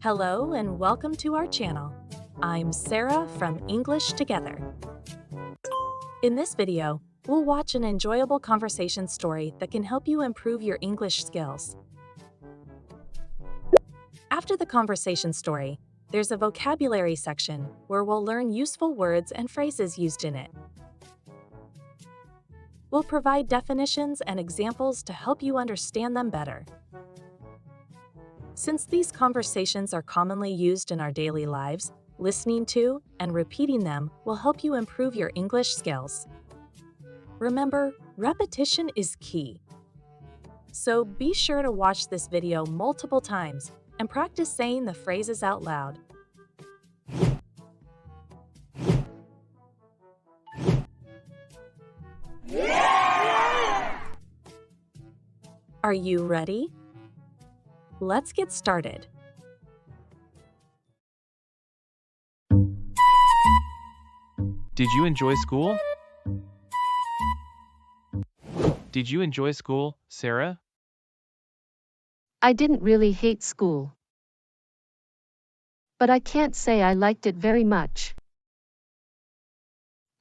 Hello and welcome to our channel. I'm Sarah from English Together. In this video, we'll watch an enjoyable conversation story that can help you improve your English skills. After the conversation story, there's a vocabulary section where we'll learn useful words and phrases used in it. We'll provide definitions and examples to help you understand them better. Since these conversations are commonly used in our daily lives, listening to and repeating them will help you improve your English skills. Remember, repetition is key. So be sure to watch this video multiple times and practice saying the phrases out loud. Are you ready? Let's get started. Did you enjoy school? Did you enjoy school, Sarah? I didn't really hate school. But I can't say I liked it very much.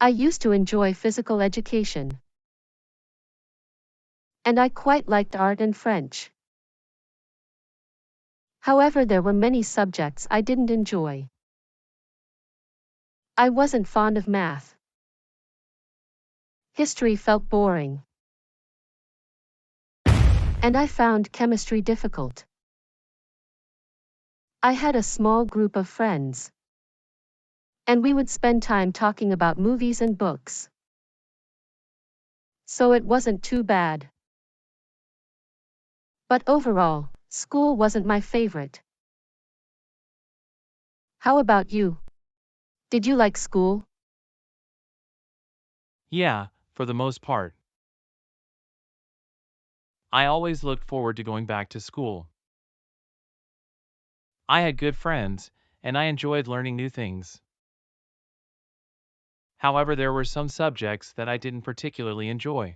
I used to enjoy physical education. And I quite liked art and French. However, there were many subjects I didn't enjoy. I wasn't fond of math. History felt boring. And I found chemistry difficult. I had a small group of friends. And we would spend time talking about movies and books. So it wasn't too bad. But overall, school wasn't my favorite. How about you? Did you like school? Yeah, for the most part. I always looked forward to going back to school. I had good friends, and I enjoyed learning new things. However, there were some subjects that I didn't particularly enjoy.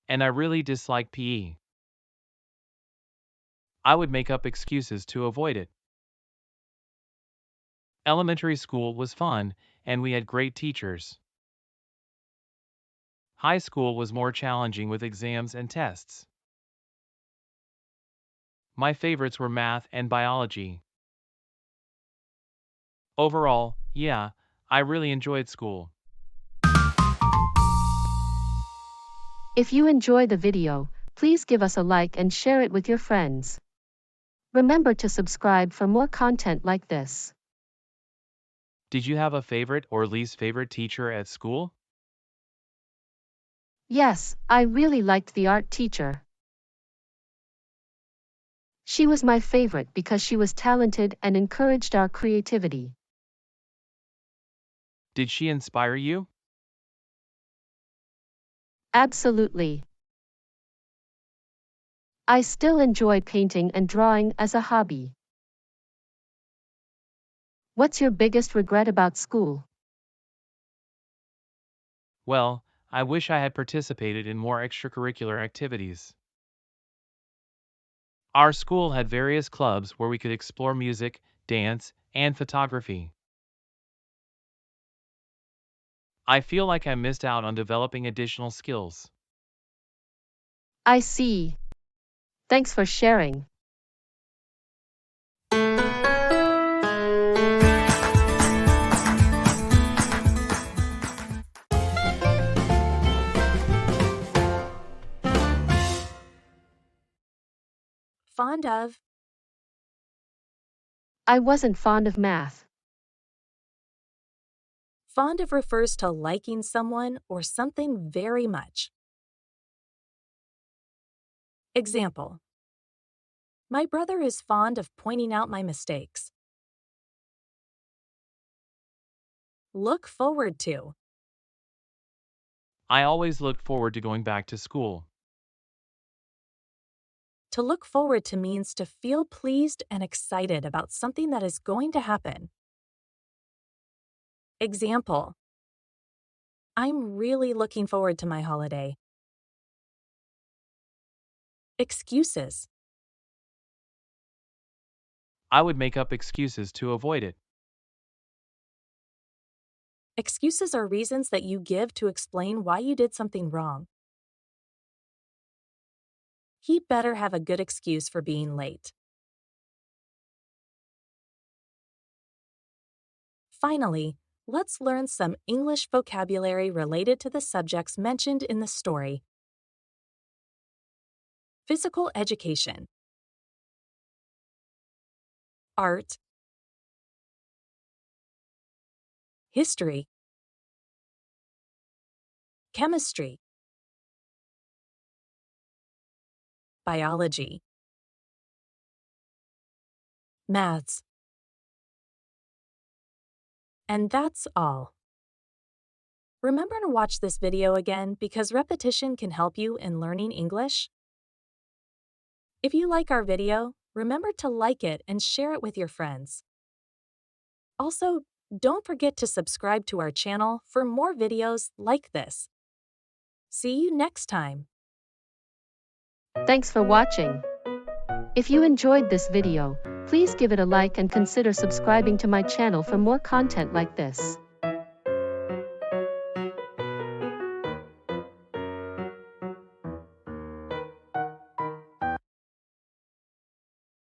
And I really disliked PE. I would make up excuses to avoid it. Elementary school was fun, and we had great teachers. High school was more challenging with exams and tests. My favorites were math and biology. Overall, yeah, I really enjoyed school. If you enjoy the video, please give us a like and share it with your friends. Remember to subscribe for more content like this. Did you have a favorite or least favorite teacher at school? Yes, I really liked the art teacher. She was my favorite because she was talented and encouraged our creativity. Did she inspire you? Absolutely. I still enjoy painting and drawing as a hobby. What's your biggest regret about school? Well, I wish I had participated in more extracurricular activities. Our school had various clubs where we could explore music, dance, and photography. I feel like I missed out on developing additional skills. I see. Thanks for sharing. Fond of. I wasn't fond of math. Fond of refers to liking someone or something very much. Example: my brother is fond of pointing out my mistakes. Look forward to. I always looked forward to going back to school. To look forward to means to feel pleased and excited about something that is going to happen. Example: I'm really looking forward to my holiday. Excuses. I would make up excuses to avoid it. Excuses are reasons that you give to explain why you did something wrong. He'd better have a good excuse for being late. Finally, let's learn some English vocabulary related to the subjects mentioned in the story. Physical education, art, history, chemistry, biology, maths. And that's all. Remember to watch this video again because repetition can help you in learning English. If you like our video, remember to like it and share it with your friends. Also, don't forget to subscribe to our channel for more videos like this. See you next time. Thanks for watching. If you enjoyed this video, please give it a like and consider subscribing to my channel for more content like this.